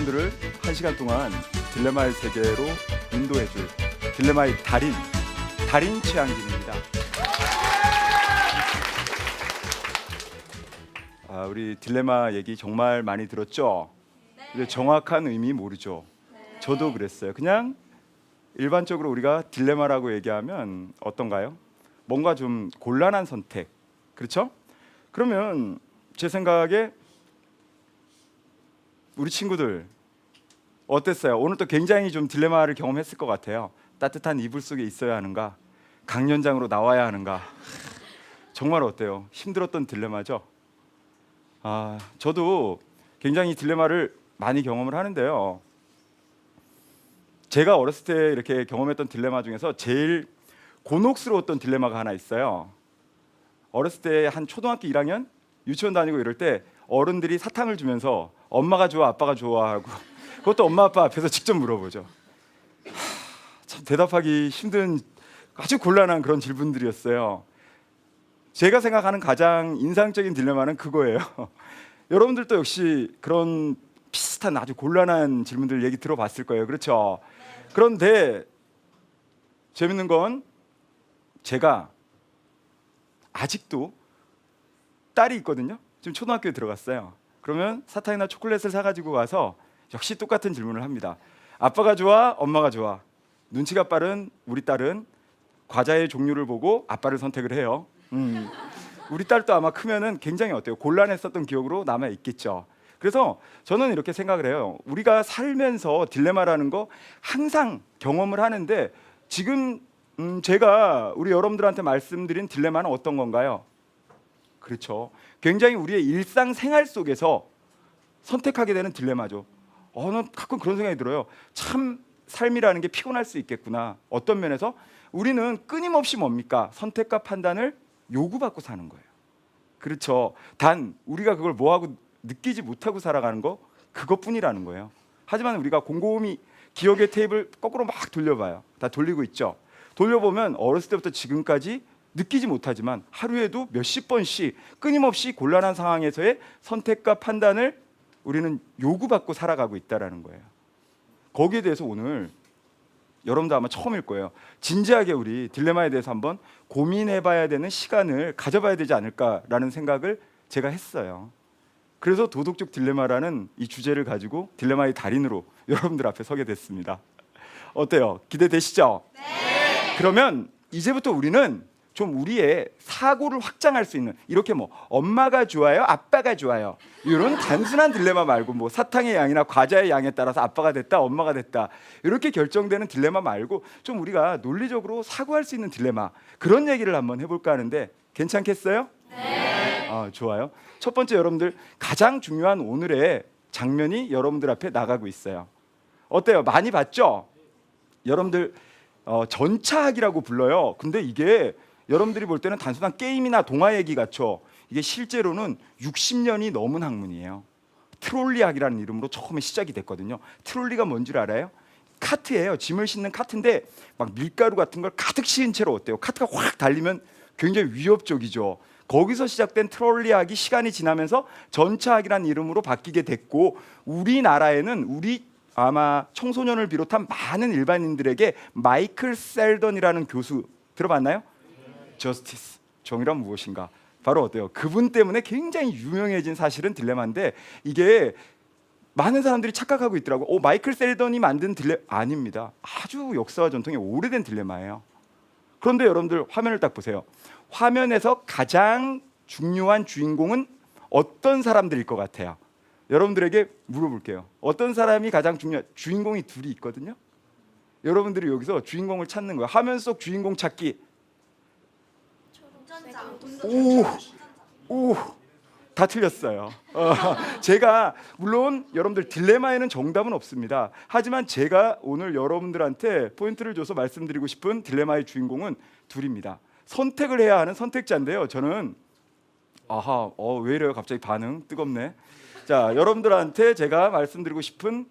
여러분들을 1시간 동안 딜레마의 세계로 인도해줄 딜레마의 달인 최양진입니다. 우리 딜레마 얘기 정말 많이 들었죠? 근데 정확한 의미 모르죠? 저도 그랬어요. 그냥 일반적으로 우리가 딜레마라고 얘기하면 어떤가요? 뭔가 좀 곤란한 선택, 그렇죠? 그러면 제 생각에 우리 친구들 어땠어요? 오늘 또 굉장히 좀 딜레마를 경험했을 것 같아요. 따뜻한 이불 속에 있어야 하는가? 강연장으로 나와야 하는가? 정말 어때요? 힘들었던 딜레마죠? 저도 굉장히 딜레마를 많이 경험을 하는데요. 제가 어렸을 때 이렇게 경험했던 딜레마 중에서 제일 곤혹스러웠던 딜레마가 하나 있어요. 어렸을 때 한 초등학교 1학년 유치원 다니고 이럴 때 어른들이 사탕을 주면서 엄마가 좋아 아빠가 좋아하고 그것도 엄마 아빠 앞에서 직접 물어보죠. 참 대답하기 힘든 아주 곤란한 그런 질문들이었어요. 제가 생각하는 가장 인상적인 딜레마는 그거예요. 여러분들도 역시 그런 비슷한 아주 곤란한 질문들 얘기 들어봤을 거예요. 그렇죠? 그런데 재밌는 건 제가 아직도 딸이 있거든요. 지금 초등학교에 들어갔어요. 그러면 사탕이나 초콜릿을 사가지고 와서 역시 똑같은 질문을 합니다. 아빠가 좋아? 엄마가 좋아? 눈치가 빠른 우리 딸은 과자의 종류를 보고 아빠를 선택을 해요. 우리 딸도 아마 크면은 굉장히 어때요? 곤란했었던 기억으로 남아 있겠죠. 그래서 저는 이렇게 생각을 해요. 우리가 살면서 딜레마라는 거 항상 경험을 하는데 지금 제가 우리 여러분들한테 말씀드린 딜레마는 어떤 건가요? 그렇죠. 굉장히 우리의 일상생활 속에서 선택하게 되는 딜레마죠. 난 가끔 그런 생각이 들어요. 참 삶이라는 게 피곤할 수 있겠구나. 어떤 면에서 우리는 끊임없이 뭡니까? 선택과 판단을 요구받고 사는 거예요. 그렇죠. 단 우리가 그걸 뭐하고 느끼지 못하고 살아가는 거 그것뿐이라는 거예요. 하지만 우리가 곰곰이 기억의 테이프를 거꾸로 막 돌려봐요. 다 돌리고 있죠. 돌려보면 어렸을 때부터 지금까지 느끼지 못하지만 하루에도 몇십 번씩 끊임없이 곤란한 상황에서의 선택과 판단을 우리는 요구받고 살아가고 있다는 거예요. 거기에 대해서 오늘 여러분도 아마 처음일 거예요. 진지하게 우리 딜레마에 대해서 한번 고민해봐야 되는 시간을 가져봐야 되지 않을까라는 생각을 제가 했어요. 그래서 도덕적 딜레마라는 이 주제를 가지고 딜레마의 달인으로 여러분들 앞에 서게 됐습니다. 어때요? 기대되시죠? 네. 그러면 이제부터 우리는 좀 우리의 사고를 확장할 수 있는 이렇게 뭐 엄마가 좋아요, 아빠가 좋아요 이런 단순한 딜레마 말고 뭐 사탕의 양이나 과자의 양에 따라서 아빠가 됐다, 엄마가 됐다 이렇게 결정되는 딜레마 말고 좀 우리가 논리적으로 사고할 수 있는 딜레마 그런 얘기를 한번 해볼까 하는데 괜찮겠어요? 네. 좋아요. 첫 번째 여러분들 가장 중요한 오늘의 장면이 여러분들 앞에 나가고 있어요. 어때요? 많이 봤죠? 여러분들 전차학이라고 불러요. 근데 이게 여러분들이 볼 때는 단순한 게임이나 동화 얘기 같죠. 이게 실제로는 60년이 넘은 학문이에요. 트롤리학이라는 이름으로 처음에 시작이 됐거든요. 트롤리가 뭔 줄 알아요? 카트예요. 짐을 싣는 카트인데 막 밀가루 같은 걸 가득 씌운 채로 어때요? 카트가 확 달리면 굉장히 위협적이죠. 거기서 시작된 트롤리학이 시간이 지나면서 전차학이라는 이름으로 바뀌게 됐고 우리나라에는 우리 아마 청소년을 비롯한 많은 일반인들에게 마이클 셀던이라는 교수 들어봤나요? 저스티스, 정의란 무엇인가? 바로 어때요? 그분 때문에 굉장히 유명해진 사실은 딜레마인데 이게 많은 사람들이 착각하고 있더라고요. 마이클 셀던이 만든 아닙니다. 아주 역사와 전통이 오래된 딜레마예요. 그런데 여러분들 화면을 딱 보세요. 화면에서 가장 중요한 주인공은 어떤 사람들일 것 같아요? 여러분들에게 물어볼게요. 어떤 사람이 가장 중요한 주인공이 둘이 있거든요. 여러분들이 여기서 주인공을 찾는 거예요. 화면 속 주인공 찾기. 다 틀렸어요. 제가 물론 여러분들 딜레마에는 정답은 없습니다. 하지만 제가 오늘 여러분들한테 포인트를 줘서 말씀드리고 싶은 딜레마의 주인공은 둘입니다. 선택을 해야 하는 선택자인데요. 저는 왜 이래요? 갑자기 반응 뜨겁네. 자, 여러분들한테 제가 말씀드리고 싶은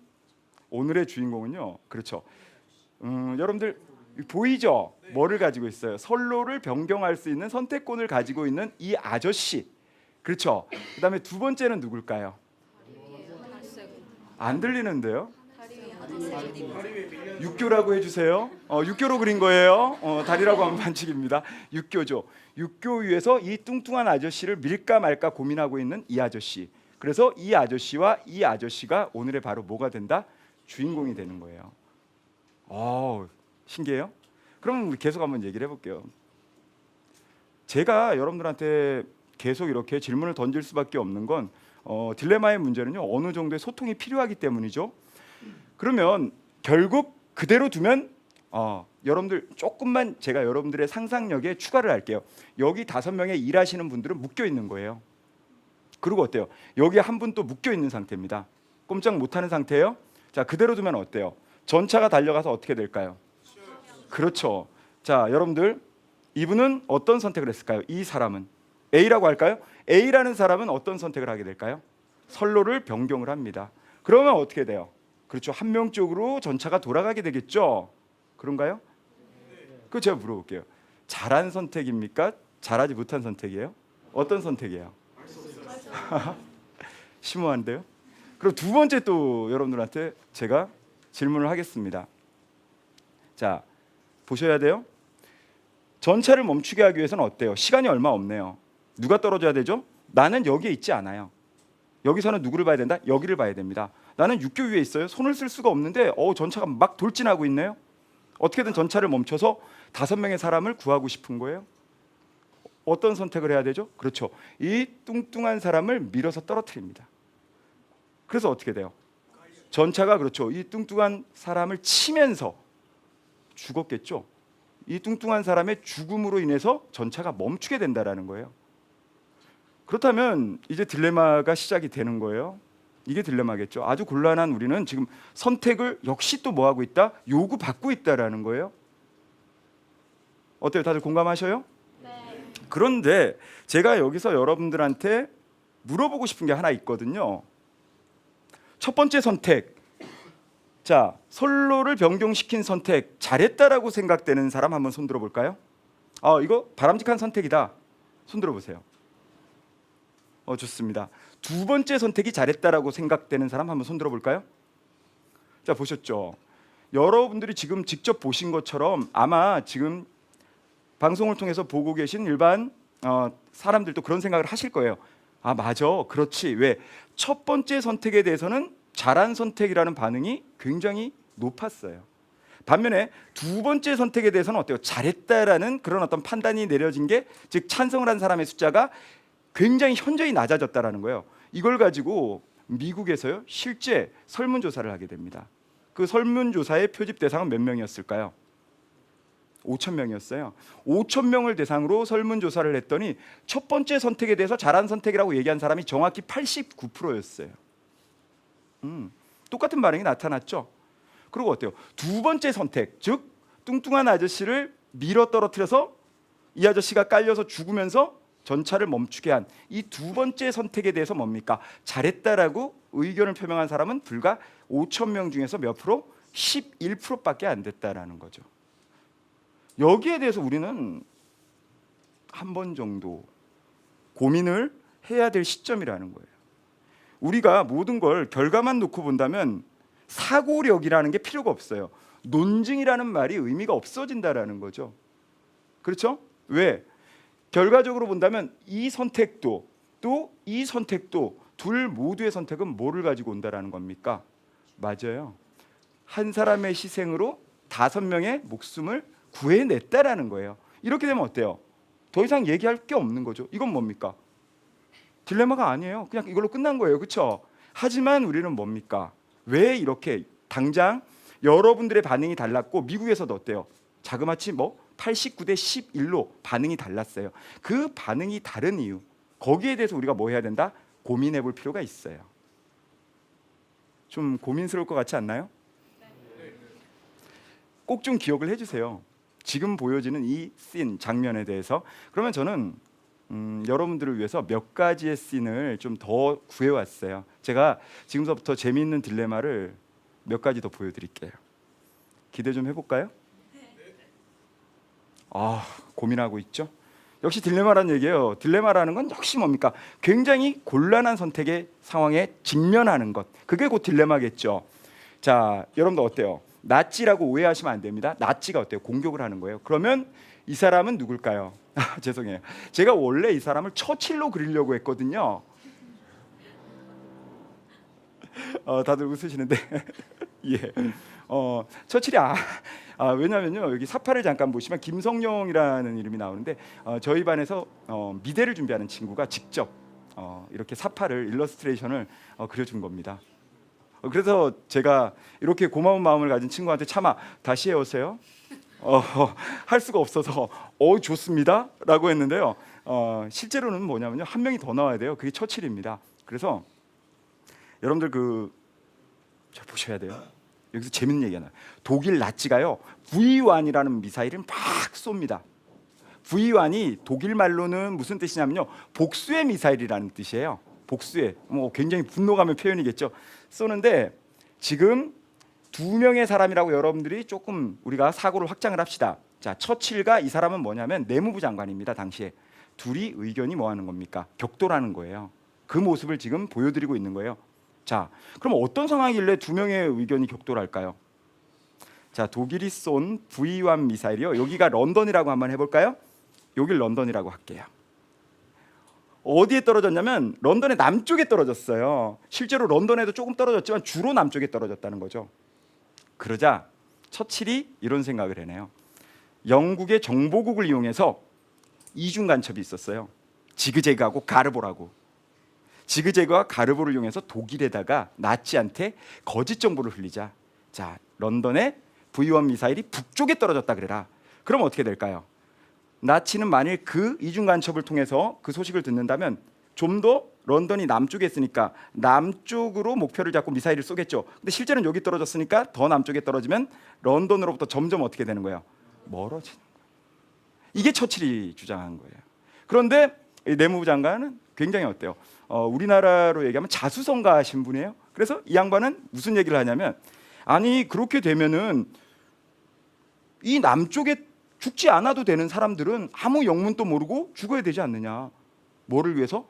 오늘의 주인공은요. 그렇죠. 여러분들 보이죠? 뭐를 가지고 있어요? 선로를 변경할 수 있는 선택권을 가지고 있는 이 아저씨. 그렇죠. 그다음에 두 번째는 누굴까요? 안 들리는데요? 육교라고 해주세요. 육교로 그린 거예요. 다리라고 하면 반칙입니다. 육교죠. 육교 위에서 이 뚱뚱한 아저씨를 밀까 말까 고민하고 있는 이 아저씨. 그래서 이 아저씨와 이 아저씨가 오늘의 바로 뭐가 된다? 주인공이 되는 거예요. 신기해요? 그럼 우리 계속 한번 얘기를 해볼게요. 제가 여러분들한테 계속 이렇게 질문을 던질 수밖에 없는 건 딜레마의 문제는요, 어느 정도의 소통이 필요하기 때문이죠. 그러면 결국 그대로 두면 여러분들 조금만 제가 여러분들의 상상력에 추가를 할게요. 여기 5명의 일하시는 분들은 묶여 있는 거예요. 그리고 어때요? 여기 한 분 또 묶여 있는 상태입니다. 꼼짝 못하는 상태예요. 자, 그대로 두면 어때요? 전차가 달려가서 어떻게 될까요? 그렇죠. 자, 여러분들 이분은 어떤 선택을 했을까요? 이 사람은 A라고 할까요? A라는 사람은 어떤 선택을 하게 될까요? 선로를 변경을 합니다. 그러면 어떻게 돼요? 그렇죠. 한 명 쪽으로 전차가 돌아가게 되겠죠. 그런가요? 그 제가 물어볼게요. 잘한 선택입니까? 잘하지 못한 선택이에요? 어떤 선택이에요? 심오한데요? 그리고 두 번째 또 여러분들한테 제가 질문을 하겠습니다. 자, 보셔야 돼요. 전차를 멈추게 하기 위해서는 어때요? 시간이 얼마 없네요. 누가 떨어져야 되죠? 나는 여기에 있지 않아요. 여기서는 누구를 봐야 된다? 여기를 봐야 됩니다. 나는 육교 위에 있어요. 손을 쓸 수가 없는데 전차가 막 돌진하고 있네요. 어떻게든 전차를 멈춰서 5명의 사람을 구하고 싶은 거예요. 어떤 선택을 해야 되죠? 그렇죠. 이 뚱뚱한 사람을 밀어서 떨어뜨립니다. 그래서 어떻게 돼요? 전차가 그렇죠. 이 뚱뚱한 사람을 치면서 죽었겠죠. 이 뚱뚱한 사람의 죽음으로 인해서 전차가 멈추게 된다라는 거예요. 그렇다면 이제 딜레마가 시작이 되는 거예요. 이게 딜레마겠죠. 아주 곤란한 우리는 지금 선택을 역시 또 뭐 하고 있다? 요구받고 있다라는 거예요. 어때요? 다들 공감하셔요? 네. 그런데 제가 여기서 여러분들한테 물어보고 싶은 게 하나 있거든요. 첫 번째 선택. 자, 선로를 변경시킨 선택 잘했다라고 생각되는 사람 한번 손 들어볼까요? 이거 바람직한 선택이다. 손 들어보세요. 좋습니다. 두 번째 선택이 잘했다라고 생각되는 사람 한번 손 들어볼까요? 자, 보셨죠? 여러분들이 지금 직접 보신 것처럼 아마 지금 방송을 통해서 보고 계신 일반 사람들도 그런 생각을 하실 거예요. 맞아, 그렇지. 왜? 첫 번째 선택에 대해서는 잘한 선택이라는 반응이 굉장히 높았어요. 반면에 두 번째 선택에 대해서는 어때요? 잘했다라는 그런 어떤 판단이 내려진 게, 즉 찬성을 한 사람의 숫자가 굉장히 현저히 낮아졌다라는 거예요. 이걸 가지고 미국에서요, 실제 설문조사를 하게 됩니다. 그 설문조사의 표집 대상은 몇 명이었을까요? 5,000명이었어요. 5,000명을 대상으로 설문조사를 했더니 첫 번째 선택에 대해서 잘한 선택이라고 얘기한 사람이 정확히 89%였어요. 똑같은 반응이 나타났죠. 그리고 어때요? 두 번째 선택, 즉 뚱뚱한 아저씨를 밀어 떨어뜨려서 이 아저씨가 깔려서 죽으면서 전차를 멈추게 한 이 두 번째 선택에 대해서 뭡니까? 잘했다라고 의견을 표명한 사람은 불과 5,000명 중에서 몇 프로? 11%밖에 안 됐다라는 거죠. 여기에 대해서 우리는 한 번 정도 고민을 해야 될 시점이라는 거예요. 우리가 모든 걸 결과만 놓고 본다면 사고력이라는 게 필요가 없어요. 논증이라는 말이 의미가 없어진다라는 거죠. 그렇죠? 왜? 결과적으로 본다면 이 선택도 또 이 선택도 둘 모두의 선택은 뭐를 가지고 온다라는 겁니까? 맞아요. 한 사람의 희생으로 5명의 목숨을 구해냈다라는 거예요. 이렇게 되면 어때요? 더 이상 얘기할 게 없는 거죠. 이건 뭡니까? 딜레마가 아니에요. 그냥 이걸로 끝난 거예요. 그렇죠? 하지만 우리는 뭡니까? 왜 이렇게 당장 여러분들의 반응이 달랐고 미국에서도 어때요? 자그마치 89대 11로 반응이 달랐어요. 그 반응이 다른 이유, 거기에 대해서 우리가 뭐 해야 된다? 고민해 볼 필요가 있어요. 좀 고민스러울 것 같지 않나요? 꼭 좀 기억을 해주세요. 지금 보여지는 이 씬, 장면에 대해서. 그러면 저는 여러분들을 위해서 몇 가지의 씬을 좀 더 구해왔어요. 제가 지금서부터 재미있는 딜레마를 몇 가지 더 보여드릴게요. 기대 좀 해볼까요? 고민하고 있죠? 역시 딜레마라는 얘기예요. 딜레마라는 건 역시 뭡니까? 굉장히 곤란한 선택의 상황에 직면하는 것. 그게 곧 딜레마겠죠. 자, 여러분들 어때요? 나치라고 오해하시면 안 됩니다. 나치가 어때요? 공격을 하는 거예요. 그러면 이 사람은 누굴까요? 죄송해요. 제가 원래 이 사람을 처칠로 그리려고 했거든요. 다들 웃으시는데 예. 처칠이 왜냐면요, 여기 사파를 잠깐 보시면 김성령이라는 이름이 나오는데 저희 반에서 미대를 준비하는 친구가 직접 이렇게 사파를 일러스트레이션을 그려준 겁니다. 그래서 제가 이렇게 고마운 마음을 가진 친구한테 차마 다시 해오세요. 할 수가 없어서 좋습니다 라고 했는데요. 실제로는 뭐냐면요, 한 명이 더 나와야 돼요. 그게 처칠입니다. 그래서 여러분들 저 보셔야 돼요. 여기서 재밌는 얘기가 나요. 독일 나치가요, V1이라는 미사일을 막 쏩니다. V1이 독일 말로는 무슨 뜻이냐면요, 복수의 미사일이라는 뜻이에요. 복수의, 굉장히 분노감의 표현이겠죠. 쏘는데 지금 2명의 사람이라고 여러분들이 조금 우리가 사고를 확장을 합시다. 자, 처칠과 이 사람은 뭐냐면 내무부 장관입니다. 당시에 둘이 의견이 뭐 하는 겁니까? 격돌하는 거예요. 그 모습을 지금 보여드리고 있는 거예요. 자, 그럼 어떤 상황이길래 2명의 의견이 격돌할까요? 자, 독일이 쏜 V1 미사일이요, 여기가 런던이라고 한번 해볼까요? 여길 런던이라고 할게요. 어디에 떨어졌냐면 런던의 남쪽에 떨어졌어요. 실제로 런던에도 조금 떨어졌지만 주로 남쪽에 떨어졌다는 거죠. 그러자 처칠이 이런 생각을 해내요. 영국의 정보국을 이용해서 이중 간첩이 있었어요. 지그재그하고 가르보라고. 지그재그와 가르보를 이용해서 독일에다가 나치한테 거짓 정보를 흘리자. 자, 런던의 V1 미사일이 북쪽에 떨어졌다 그래라. 그럼 어떻게 될까요? 나치는 만일 그 이중 간첩을 통해서 그 소식을 듣는다면 좀 더 런던이 남쪽에 있으니까 남쪽으로 목표를 잡고 미사일을 쏘겠죠. 근데 실제는 여기 떨어졌으니까 더 남쪽에 떨어지면 런던으로부터 점점 어떻게 되는 거예요? 멀어지는 거예요. 이게 처칠이 주장한 거예요. 그런데 이 내무부 장관은 굉장히 어때요? 우리나라로 얘기하면 자수성가하신 분이에요. 그래서 이 양반은 무슨 얘기를 하냐면, 아니 그렇게 되면은 이 남쪽에 죽지 않아도 되는 사람들은 아무 영문도 모르고 죽어야 되지 않느냐. 뭐를 위해서?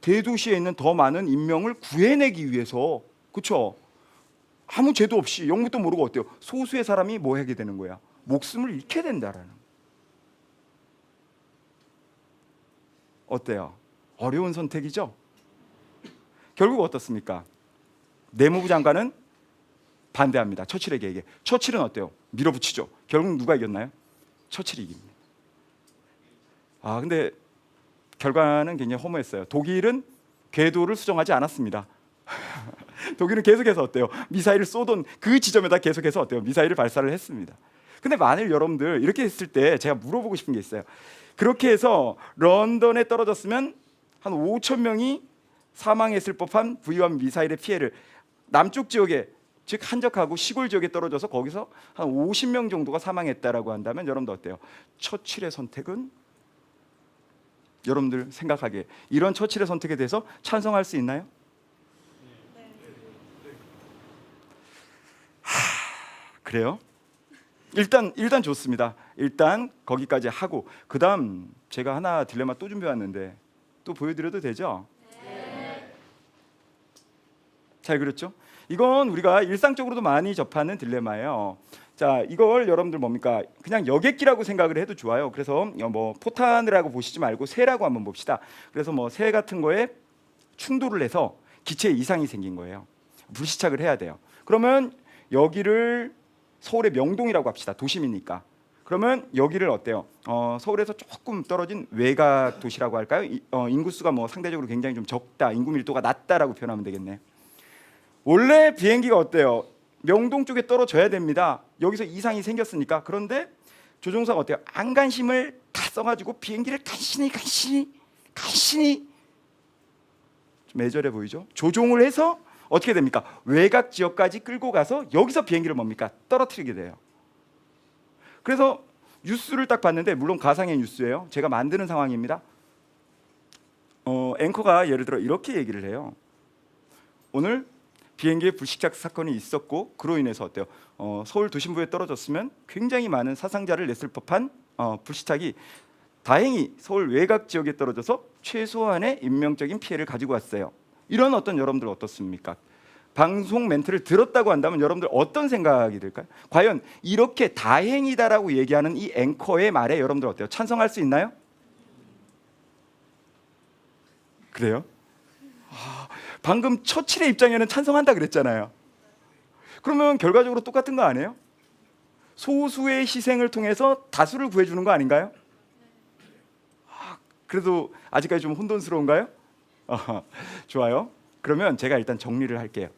대도시에 있는 더 많은 인명을 구해내기 위해서. 그렇죠? 아무 죄도 없이 영문도 모르고 어때요? 소수의 사람이 뭐 하게 되는 거야? 목숨을 잃게 된다라는. 어때요? 어려운 선택이죠? 결국 어떻습니까? 내무부 장관은 반대합니다. 처칠에게. 처칠은 어때요? 밀어붙이죠. 결국 누가 이겼나요? 처칠이 이깁니다. 근데 결과는 굉장히 허무했어요. 독일은 궤도를 수정하지 않았습니다. 독일은 계속해서 어때요? 미사일을 쏘던 그 지점에다 계속해서 어때요? 미사일을 발사를 했습니다. 근데 만일 여러분들 이렇게 했을 때 제가 물어보고 싶은 게 있어요. 그렇게 해서 런던에 떨어졌으면 한 5천 명이 사망했을 법한 V1 미사일의 피해를 남쪽 지역에, 즉 한적하고 시골 지역에 떨어져서 거기서 한 50명 정도가 사망했다라고 한다면 여러분들 어때요? 처칠의 선택은, 여러분들 생각하기에 이런 처칠의 선택에 대해서 찬성할 수 있나요? 그래요? 일단 좋습니다. 일단 거기까지 하고 그다음 제가 하나 딜레마 또 준비해왔는데 또 보여드려도 되죠? 네. 잘 그렸죠? 이건 우리가 일상적으로도 많이 접하는 딜레마예요. 자, 이걸 여러분들 뭡니까? 그냥 여객기라고 생각을 해도 좋아요. 그래서 뭐 포탄이라고 보시지 말고 새라고 한번 봅시다. 그래서 뭐 새 같은 거에 충돌을 해서 기체에 이상이 생긴 거예요. 불시착을 해야 돼요. 그러면 여기를 서울의 명동이라고 합시다. 도심이니까. 그러면 여기를 어때요? 서울에서 조금 떨어진 외곽 도시라고 할까요? 인구수가 뭐 상대적으로 굉장히 좀 적다, 인구 밀도가 낮다라고 표현하면 되겠네. 원래 비행기가 어때요? 명동 쪽에 떨어져야 됩니다. 여기서 이상이 생겼으니까. 그런데 조종사가 어때요? 안간힘을 다 써가지고 비행기를 간신히 좀 애절해 보이죠? 조종을 해서 어떻게 됩니까? 외곽 지역까지 끌고 가서 여기서 비행기를 뭡니까? 떨어뜨리게 돼요. 그래서 뉴스를 딱 봤는데, 물론 가상의 뉴스예요. 제가 만드는 상황입니다. 앵커가 예를 들어 이렇게 얘기를 해요. 오늘 비행기에 불식착 사건이 있었고 그로 인해서 어때요? 서울 도심부에 떨어졌으면 굉장히 많은 사상자를 냈을 법한 불식착이 다행히 서울 외곽 지역에 떨어져서 최소한의 인명적인 피해를 가지고 왔어요. 이런 어떤 여러분들 어떻습니까? 방송 멘트를 들었다고 한다면 여러분들 어떤 생각이 들까요? 과연 이렇게 다행이다라고 얘기하는 이 앵커의 말에 여러분들 어때요? 찬성할 수 있나요? 그래요? 방금 처칠의 입장에는 찬성한다 그랬잖아요. 그러면 결과적으로 똑같은 거 아니에요? 소수의 희생을 통해서 다수를 구해주는 거 아닌가요? 그래도 아직까지 좀 혼돈스러운가요? 좋아요. 그러면 제가 일단 정리를 할게요.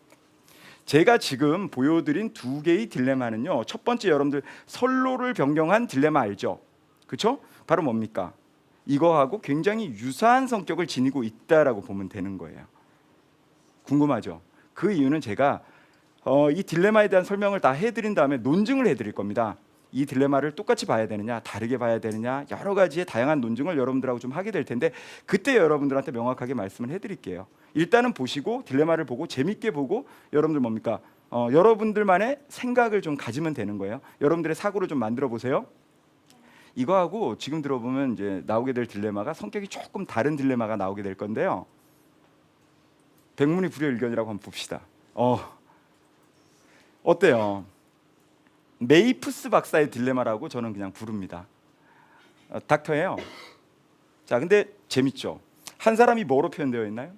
제가 지금 보여드린 두 개의 딜레마는요, 첫 번째 여러분들 선로를 변경한 딜레마 알죠? 그렇죠? 바로 뭡니까? 이거하고 굉장히 유사한 성격을 지니고 있다라고 보면 되는 거예요. 궁금하죠? 그 이유는 제가 이 딜레마에 대한 설명을 다 해드린 다음에 논증을 해드릴 겁니다. 이 딜레마를 똑같이 봐야 되느냐, 다르게 봐야 되느냐, 여러 가지의 다양한 논증을 여러분들하고 좀 하게 될 텐데 그때 여러분들한테 명확하게 말씀을 해드릴게요. 일단은 보시고 딜레마를 보고 재밌게 보고 여러분들 뭡니까? 여러분들만의 생각을 좀 가지면 되는 거예요. 여러분들의 사고를 좀 만들어 보세요. 이거하고 지금 들어보면 이제 나오게 될 딜레마가 성격이 조금 다른 딜레마가 나오게 될 건데요. 백문이 불여일견이라고 한번 봅시다. 어때요? 메이프스 박사의 딜레마라고 저는 그냥 부릅니다. 닥터예요. 자, 근데 재밌죠? 한 사람이 뭐로 표현되어 있나요?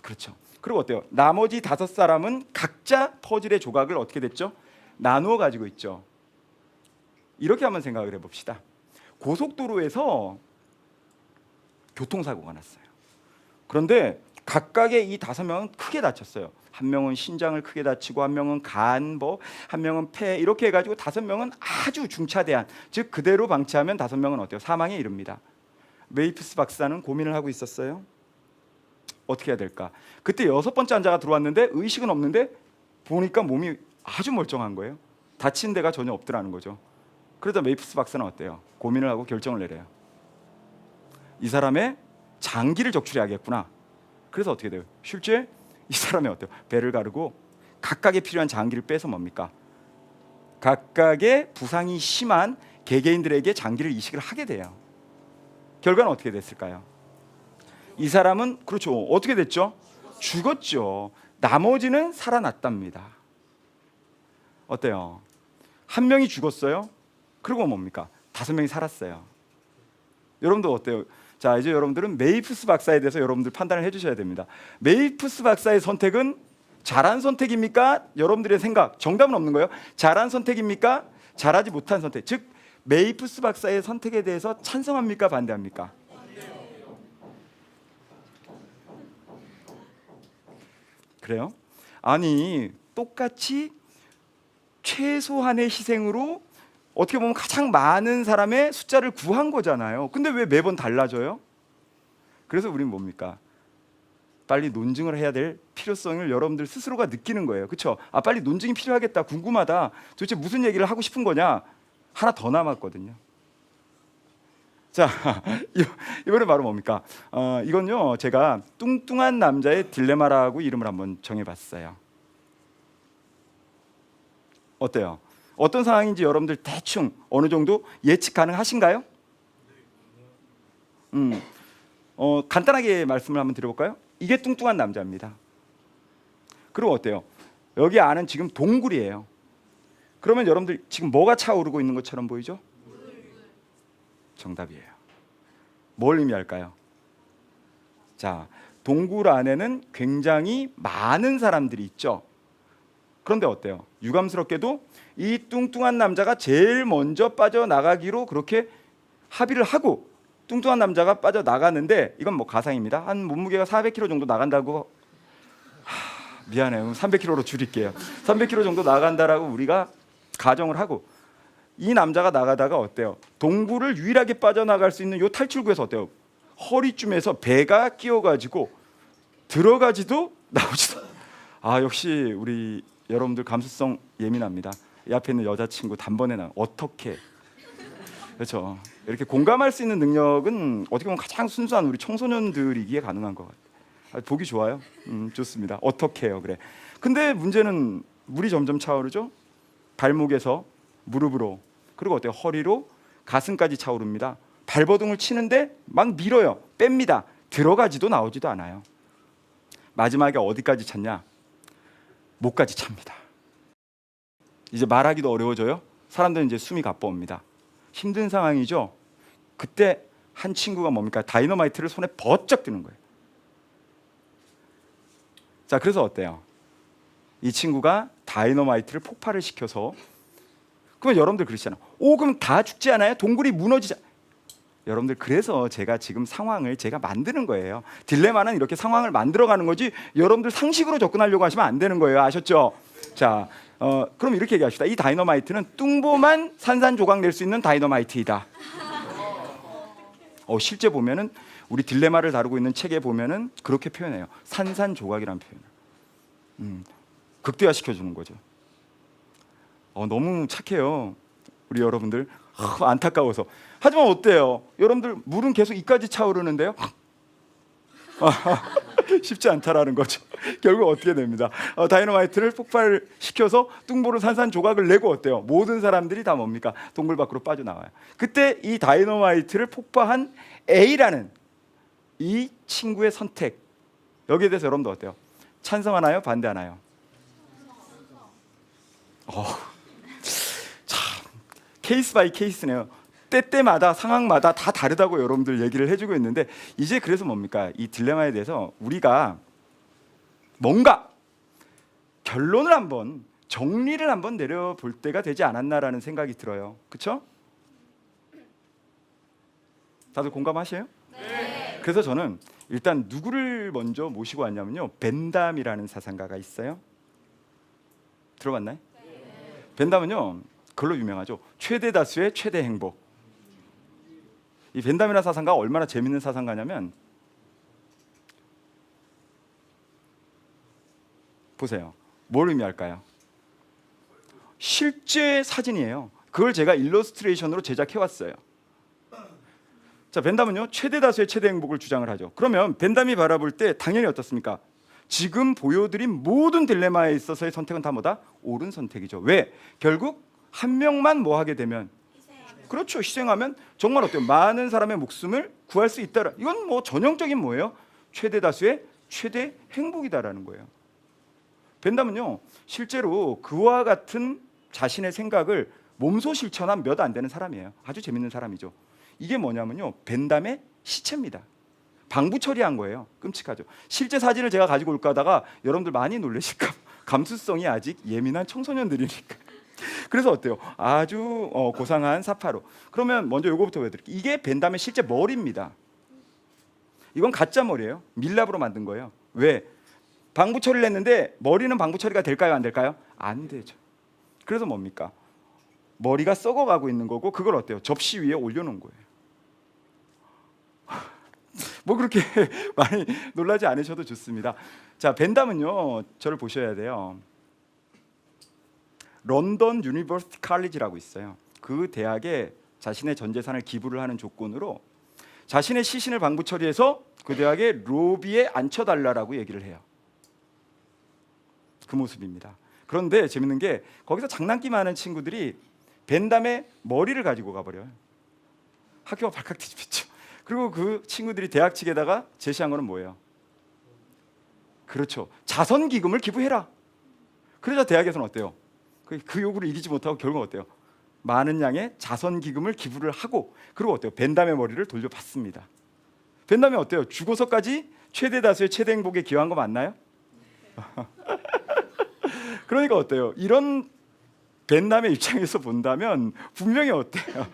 그렇죠. 그리고 어때요? 나머지 5사람은 각자 퍼즐의 조각을 어떻게 됐죠? 나누어 가지고 있죠. 이렇게 한번 생각을 해봅시다. 고속도로에서 교통사고가 났어요. 그런데 각각의 이 5명은 크게 다쳤어요. 한 명은 신장을 크게 다치고, 한 명은 간, 한 명은 폐, 이렇게 해가지고 5명은 아주 중차대한, 즉 그대로 방치하면 5명은 어때요? 사망에 이릅니다. 메이프스 박사는 고민을 하고 있었어요. 어떻게 해야 될까? 그때 6번째 환자가 들어왔는데 의식은 없는데 보니까 몸이 아주 멀쩡한 거예요. 다친 데가 전혀 없더라는 거죠. 그러다 메이프스 박사는 어때요? 고민을 하고 결정을 내려요. 이 사람의 장기를 적출해야겠구나. 그래서 어떻게 돼요? 실제 이 사람이 어때요? 배를 가르고 각각의 필요한 장기를 빼서 뭡니까? 각각의 부상이 심한 개개인들에게 장기를 이식을 하게 돼요. 결과는 어떻게 됐을까요? 이 사람은 그렇죠. 어떻게 됐죠? 죽었죠. 나머지는 살아났답니다. 어때요? 한 명이 죽었어요. 그리고 뭡니까? 5명이 살았어요. 여러분들 어때요? 자, 이제 여러분들은 메이프스 박사에 대해서 여러분들 판단을 해주셔야 됩니다. 메이프스 박사의 선택은 잘한 선택입니까? 여러분들의 생각, 정답은 없는 거예요. 잘한 선택입니까? 잘하지 못한 선택. 즉 메이프스 박사의 선택에 대해서 찬성합니까? 반대합니까? 그래요? 아니, 똑같이 최소한의 희생으로 어떻게 보면 가장 많은 사람의 숫자를 구한 거잖아요. 근데 왜 매번 달라져요? 그래서 우리는 뭡니까? 빨리 논증을 해야 될 필요성을 여러분들 스스로가 느끼는 거예요. 그렇죠? 빨리 논증이 필요하겠다. 궁금하다. 도대체 무슨 얘기를 하고 싶은 거냐? 하나 더 남았거든요. 자, 이번에 바로 뭡니까? 이건요, 제가 뚱뚱한 남자의 딜레마라고 이름을 한번 정해봤어요. 어때요? 어떤 상황인지 여러분들 대충 어느 정도 예측 가능하신가요? 간단하게 말씀을 한번 드려볼까요? 이게 뚱뚱한 남자입니다. 그리고 어때요? 여기 안은 지금 동굴이에요. 그러면 여러분들 지금 뭐가 차오르고 있는 것처럼 보이죠? 정답이에요. 뭘 의미할까요? 자, 동굴 안에는 굉장히 많은 사람들이 있죠. 그런데 어때요? 유감스럽게도 이 뚱뚱한 남자가 제일 먼저 빠져나가기로 그렇게 합의를 하고 뚱뚱한 남자가 빠져나가는데 이건 뭐 가상입니다. 한 몸무게가 400kg 정도 나간다고 미안해요. 300kg로 줄일게요. 300kg 정도 나간다라고 우리가 가정을 하고 이 남자가 나가다가 어때요? 동굴을 유일하게 빠져나갈 수 있는 요 탈출구에서 어때요? 허리쯤에서 배가 끼어가지고 들어가지도 나오지도. 역시 우리 여러분들 감수성 예민합니다. 이 앞에 있는 여자친구 단번에 나 어떻게? 그렇죠. 이렇게 공감할 수 있는 능력은 어떻게 보면 가장 순수한 우리 청소년들이기에 가능한 것 같아요. 보기 좋아요. 좋습니다. 어떻게 해요? 그래. 근데 문제는 물이 점점 차오르죠. 발목에서 무릎으로 그리고 어때요? 허리로 가슴까지 차오릅니다. 발버둥을 치는데 막 밀어요. 뺍니다. 들어가지도 나오지도 않아요. 마지막에 어디까지 찼냐? 목까지 찹니다. 이제 말하기도 어려워져요. 사람들은 이제 숨이 가빠옵니다. 힘든 상황이죠. 그때 한 친구가 뭡니까? 다이너마이트를 손에 번쩍 드는 거예요. 자, 그래서 어때요? 이 친구가 다이너마이트를 폭발을 시켜서, 그러면 여러분들 그러시잖아요. 오, 그럼 다 죽지 않아요? 동굴이 무너지지. 여러분들, 그래서 제가 지금 상황을 제가 만드는 거예요. 딜레마는 이렇게 상황을 만들어가는 거지 여러분들 상식으로 접근하려고 하시면 안 되는 거예요. 아셨죠? 자, 그럼 이렇게 얘기합시다. 이 다이너마이트는 뚱보만 산산조각 낼 수 있는 다이너마이트이다. 실제 보면은 우리 딜레마를 다루고 있는 책에 보면은 그렇게 표현해요. 산산조각이라는 표현을 극대화시켜 주는 거죠. 너무 착해요, 우리 여러분들. 안타까워서. 하지만 어때요? 여러분들, 물은 계속 이까지 차오르는데요. 쉽지 않다라는 거죠. 결국 어떻게 됩니다. 다이너마이트를 폭발시켜서 뚱보를 산산조각을 내고 어때요? 모든 사람들이 다 뭡니까? 동굴 밖으로 빠져나와요. 그때 이 다이너마이트를 폭파한 A라는 이 친구의 선택, 여기에 대해서 여러분들 어때요? 찬성하나요? 반대하나요? 참, 케이스 바이 케이스네요. 때때마다 상황마다 다 다르다고 여러분들 얘기를 해주고 있는데, 이제 그래서 뭡니까? 이 딜레마에 대해서 우리가 뭔가 결론을 한번, 정리를 한번 내려볼 때가 되지 않았나라는 생각이 들어요. 그렇죠? 다들 공감하세요? 네. 그래서 저는 일단 누구를 먼저 모시고 왔냐면요, 벤담이라는 사상가가 있어요. 들어봤나요? 네. 벤담은요, 그걸로 유명하죠. 최대 다수의 최대 행복. 이 벤담이라는 사상가가 얼마나 재밌는 사상가냐면, 보세요. 뭘 의미할까요? 실제 사진이에요. 그걸 제가 일러스트레이션으로 제작해왔어요. 자, 벤담은요, 최대 다수의 최대 행복을 주장을 하죠. 그러면 벤담이 바라볼 때 당연히 어떻습니까? 지금 보여드린 모든 딜레마에 있어서의 선택은 다 뭐다? 옳은 선택이죠. 왜? 결국 한 명만 뭐 하게 되면, 그렇죠, 희생하면 정말 어때요? 많은 사람의 목숨을 구할 수 있다. 이건 뭐 전형적인 뭐예요? 최대 다수의 최대 행복이다라는 거예요. 벤담은요, 실제로 그와 같은 자신의 생각을 몸소 실천한 몇 안 되는 사람이에요. 아주 재밌는 사람이죠. 이게 뭐냐면요, 벤담의 시체입니다. 방부 처리한 거예요. 끔찍하죠. 실제 사진을 제가 가지고 올까 하다가 여러분들 많이 놀라실까, 감수성이 아직 예민한 청소년들이니까. 그래서 어때요? 아주 고상한 사파로. 그러면 먼저 요거부터 보여드릴게요. 이게 벤담의 실제 머리입니다. 이건 가짜 머리예요. 밀랍으로 만든 거예요. 왜? 방부 처리를 했는데 머리는 방부 처리가 될까요? 안 될까요? 안 되죠. 그래서 뭡니까? 머리가 썩어가고 있는 거고, 그걸 어때요? 접시 위에 올려놓은 거예요. 뭐 그렇게 많이 놀라지 않으셔도 좋습니다. 자, 벤담은요, 저를 보셔야 돼요. 런던 유니버시티 칼리지라고 있어요. 그 대학에 자신의 전 재산을 기부를 하는 조건으로 자신의 시신을 방부 처리해서 그 대학의 로비에 앉혀달라고 얘기를 해요. 그 모습입니다. 그런데 재밌는 게, 거기서 장난기 많은 친구들이 벤담의 머리를 가지고 가버려요. 학교가 발칵 뒤집혔죠. 그리고 그 친구들이 대학 측에다가 제시한 거는 뭐예요? 그렇죠, 자선기금을 기부해라. 그러자 대학에서는 어때요? 그 요구를 이기지 못하고 결국 어때요? 많은 양의 자선기금을 기부를 하고, 그리고 어때요? 벤담의 머리를 돌려받습니다. 벤담이 어때요? 죽어서까지 최대 다수의 최대 행복에 기여한 거 맞나요? 그러니까 어때요? 이런 벤담의 입장에서 본다면 분명히 어때요?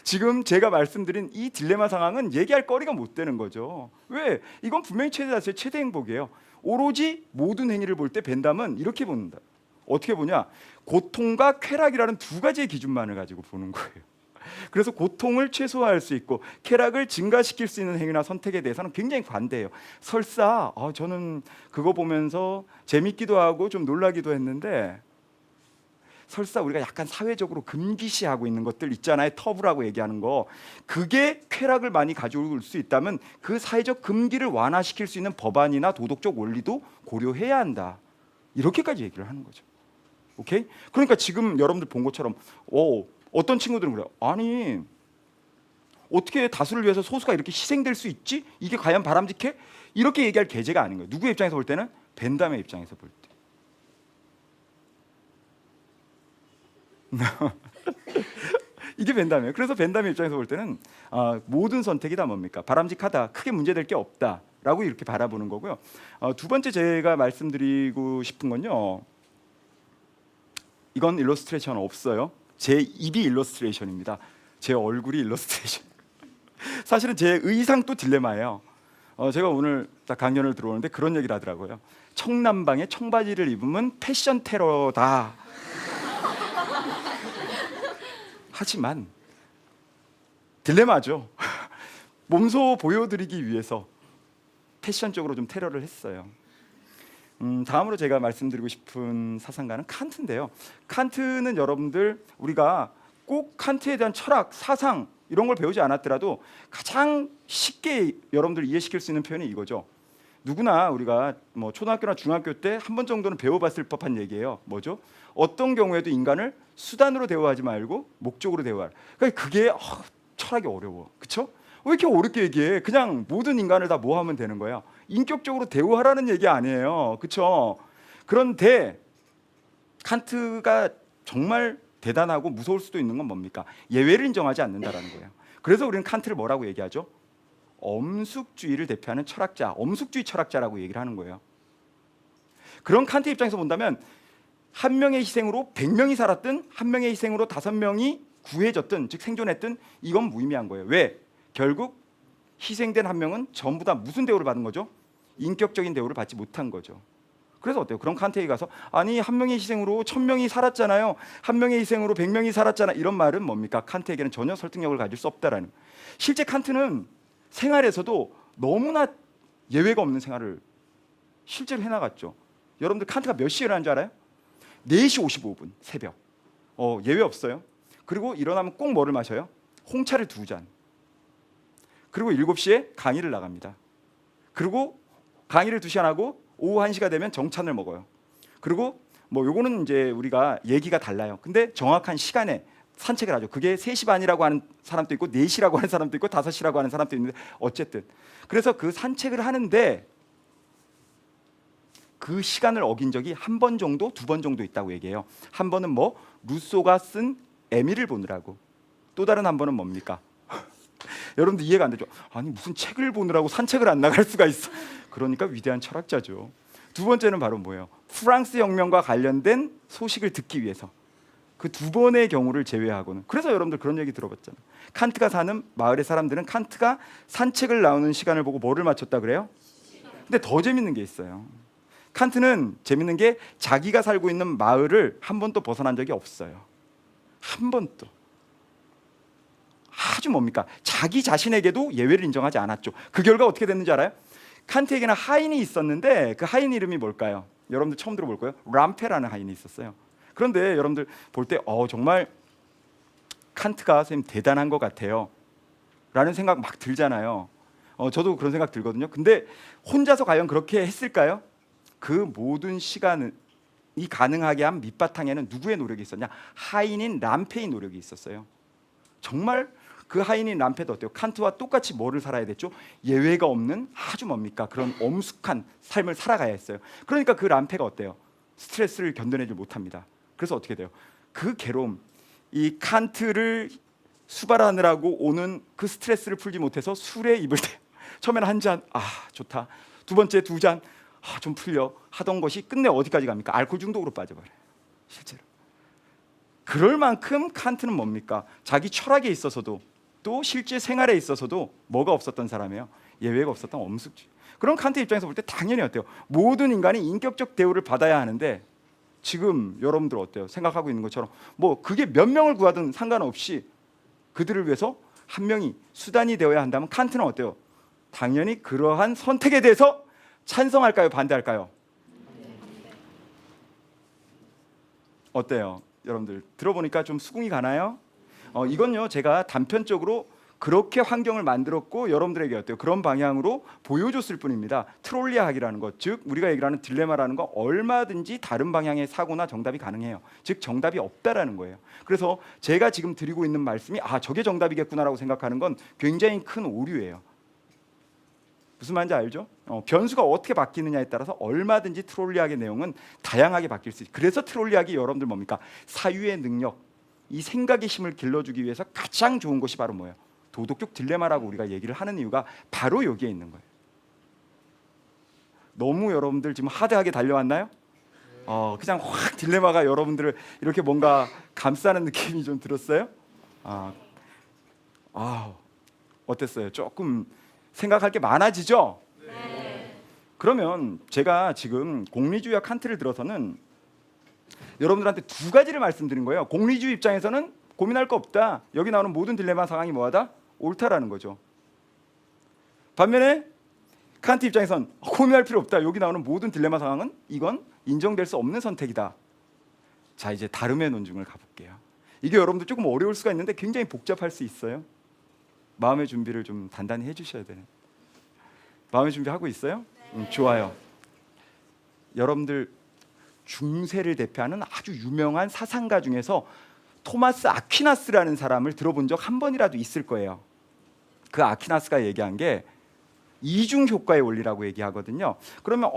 지금 제가 말씀드린 이 딜레마 상황은 얘기할 거리가 못 되는 거죠. 왜? 이건 분명히 최대 다수의 최대 행복이에요. 오로지 모든 행위를 볼 때 벤담은 이렇게 본다. 어떻게 보냐? 고통과 쾌락이라는 두 가지의 기준만을 가지고 보는 거예요. 그래서 고통을 최소화할 수 있고 쾌락을 증가시킬 수 있는 행위나 선택에 대해서는 굉장히 관대해요. 설사 저는 그거 보면서 재밌기도 하고 좀 놀라기도 했는데, 설사 우리가 약간 사회적으로 금기시하고 있는 것들 있잖아요. 터부라고 얘기하는 거. 그게 쾌락을 많이 가져올 수 있다면 그 사회적 금기를 완화시킬 수 있는 법안이나 도덕적 원리도 고려해야 한다. 이렇게까지 얘기를 하는 거죠. 오케이? 그러니까 지금 여러분들 본 것처럼 어떤 친구들은 그래요. 아니, 어떻게 다수를 위해서 소수가 이렇게 희생될 수 있지? 이게 과연 바람직해? 이렇게 얘기할 계제가 아닌 거예요. 누구의 입장에서 볼 때는? 벤담의 입장에서 볼 때. 이게 벤담이에요. 그래서 벤담의 입장에서 볼 때는 모든 선택이 다 뭡니까? 바람직하다, 크게 문제될 게 없다라고 이렇게 바라보는 거고요. 두 번째 제가 말씀드리고 싶은 건요. 이건 일러스트레이션 없어요. 제 입이 일러스트레이션입니다. 제 얼굴이 일러스트레이션. 사실은 제 의상도 딜레마예요. 제가 오늘 딱 강연을 들어오는데 그런 얘기를 하더라고요. 청남방에 청바지를 입으면 패션 테러다. 하지만 딜레마죠. 몸소 보여드리기 위해서 패션적으로 좀 테러를 했어요. 다음으로 제가 말씀드리고 싶은 사상가는 칸트인데요. 칸트는 여러분들 우리가 꼭 칸트에 대한 철학, 사상 이런 걸 배우지 않았더라도 가장 쉽게 여러분들 이해시킬 수 있는 표현이 이거죠. 누구나 우리가 뭐 초등학교나 중학교 때 한 번 정도는 배워봤을 법한 얘기예요. 뭐죠? 어떤 경우에도 인간을 수단으로 대우하지 말고 목적으로 대우하라. 그러니까 그게 철학이 어려워. 그렇죠? 왜 이렇게 어렵게 얘기해? 그냥 모든 인간을 다 모하면 되는 거야. 인격적으로 대우하라는 얘기 아니에요. 그렇죠? 그런데 칸트가 정말 대단하고 무서울 수도 있는 건 뭡니까? 예외를 인정하지 않는다라는 거예요. 그래서 우리는 칸트를 뭐라고 얘기하죠? 엄숙주의를 대표하는 철학자, 엄숙주의 철학자라고 얘기를 하는 거예요. 그런 칸트 입장에서 본다면 한 명의 희생으로 100명이 살았든 한 명의 희생으로 5명이 구해졌든 즉 생존했든 이건 무의미한 거예요. 왜? 결국 희생된 한 명은 전부 다 무슨 대우를 받은 거죠? 인격적인 대우를 받지 못한 거죠. 그래서 어때요? 그런 칸트에 가서 아니 한 명의 희생으로 1000명이 살았잖아요. 한 명의 희생으로 100명이 살았잖아. 이런 말은 뭡니까? 칸트에게는 전혀 설득력을 가질 수 없다라는. 실제 칸트는 생활에서도 너무나 예외가 없는 생활을 실제로 해나갔죠. 여러분들 칸트가 몇 시에 일어나는 줄 알아요? 4시 55분 새벽. 예외 없어요. 그리고 일어나면 꼭 뭐를 마셔요? 홍차를 2잔. 그리고 7시에 강의를 나갑니다. 그리고 강의를 2시간 하고 오후 1시가 되면 정찬을 먹어요. 그리고 뭐 요거는 이제 우리가 얘기가 달라요. 근데 정확한 시간에 산책을 하죠. 그게 3시 반이라고 하는 사람도 있고 4시라고 하는 사람도 있고 5시라고 하는 사람도 있는데 어쨌든 그래서 그 산책을 하는데 그 시간을 어긴 적이 한 번 정도, 2번 정도 있다고 얘기해요. 한 번은 뭐 루소가 쓴 에밀을 보느라고. 또 다른 한 번은 뭡니까? 여러분들 이해가 안 되죠? 아니 무슨 책을 보느라고 산책을 안 나갈 수가 있어. 그러니까 위대한 철학자죠. 두 번째는 바로 뭐예요? 프랑스 혁명과 관련된 소식을 듣기 위해서. 그 2번의 경우를 제외하고는. 그래서 여러분들 그런 얘기 들어봤잖아요. 칸트가 사는 마을의 사람들은 칸트가 산책을 나오는 시간을 보고 뭐를 맞췄다 그래요? 근데 더 재밌는 게 있어요. 칸트는 재밌는 게 자기가 살고 있는 마을을 한 번도 벗어난 적이 없어요. 한 번도. 아주 뭡니까? 자기 자신에게도 예외를 인정하지 않았죠. 그 결과 어떻게 됐는지 알아요? 칸트에게는 하인이 있었는데 그 하인 이름이 뭘까요? 여러분들 처음 들어볼 거예요. 람페라는 하인이 있었어요. 그런데 여러분들 볼 때 정말 칸트가 선생님 대단한 것 같아요 라는 생각 막 들잖아요. 저도 그런 생각 들거든요. 근데 혼자서 과연 그렇게 했을까요? 그 모든 시간이 가능하게 한 밑바탕에는 누구의 노력이 있었냐? 하인인 람페의 노력이 있었어요. 정말 그 하인인 람페도 어때요? 칸트와 똑같이 뭐를 살아야 됐죠? 예외가 없는 아주 뭡니까? 그런 엄숙한 삶을 살아가야 했어요. 그러니까 그 람페가 어때요? 스트레스를 견뎌내지 못합니다. 그래서 어떻게 돼요? 그 괴로움, 이 칸트를 수발하느라고 오는 그 스트레스를 풀지 못해서 술에 입을 때 처음에는 한 잔, 좋다. 두 번째 2잔, 좀 풀려 하던 것이 끝내 어디까지 갑니까? 알코올 중독으로 빠져버려요. 실제로. 그럴 만큼 칸트는 뭡니까? 자기 철학에 있어서도 또 실제 생활에 있어서도 뭐가 없었던 사람이에요? 예외가 없었던 엄숙주의. 그런 칸트 입장에서 볼 때 당연히 어때요? 모든 인간이 인격적 대우를 받아야 하는데 지금 여러분들 어때요? 생각하고 있는 것처럼 뭐 그게 몇 명을 구하든 상관없이 그들을 위해서 한 명이 수단이 되어야 한다면 칸트는 어때요? 당연히 그러한 선택에 대해서 찬성할까요? 반대할까요? 어때요? 여러분들 들어보니까 좀 수긍이 가나요? 이건요 제가 단편적으로 그렇게 환경을 만들었고 여러분들에게 어때요? 그런 방향으로 보여줬을 뿐입니다. 트롤리아학이라는 것, 즉 우리가 얘기를 하는 딜레마라는 거 얼마든지 다른 방향의 사고나 정답이 가능해요. 즉 정답이 없다라는 거예요. 그래서 제가 지금 드리고 있는 말씀이 저게 정답이겠구나라고 생각하는 건 굉장히 큰 오류예요. 무슨 말인지 알죠? 변수가 어떻게 바뀌느냐에 따라서 얼마든지 트롤리학의 내용은 다양하게 바뀔 수 있어요. 그래서 트롤리학이 여러분들 뭡니까? 사유의 능력, 이 생각의 힘을 길러주기 위해서 가장 좋은 것이 바로 뭐예요? 도덕적 딜레마라고 우리가 얘기를 하는 이유가 바로 여기에 있는 거예요. 너무 여러분들 지금 하드하게 달려왔나요? 그냥 확 딜레마가 여러분들을 이렇게 뭔가 감싸는 느낌이 좀 들었어요? 어땠어요? 조금 생각할 게 많아지죠? 네. 그러면 제가 지금 공리주의와 칸트를 들어서는 여러분들한테 두 가지를 말씀드린 거예요. 공리주의 입장에서는 고민할 거 없다. 여기 나오는 모든 딜레마 상황이 뭐하다? 옳다라는 거죠. 반면에 칸트 입장에선 고민할 필요 없다. 여기 나오는 모든 딜레마 상황은 이건 인정될 수 없는 선택이다. 자, 이제 다름의 논증을 가볼게요. 이게 여러분들 조금 어려울 수가 있는데 굉장히 복잡할 수 있어요. 마음의 준비를 좀 단단히 해주셔야 되는. 마음의 준비하고 있어요? 좋아요. 여러분들 중세를 대표하는 아주 유명한 사상가 중에서 토마스 아퀴나스라는 사람을 들어본 적 한 번이라도 있을 거예요. 그 아퀴나스가 얘기한 게 이중 효과의 원리라고 얘기하거든요. 그러면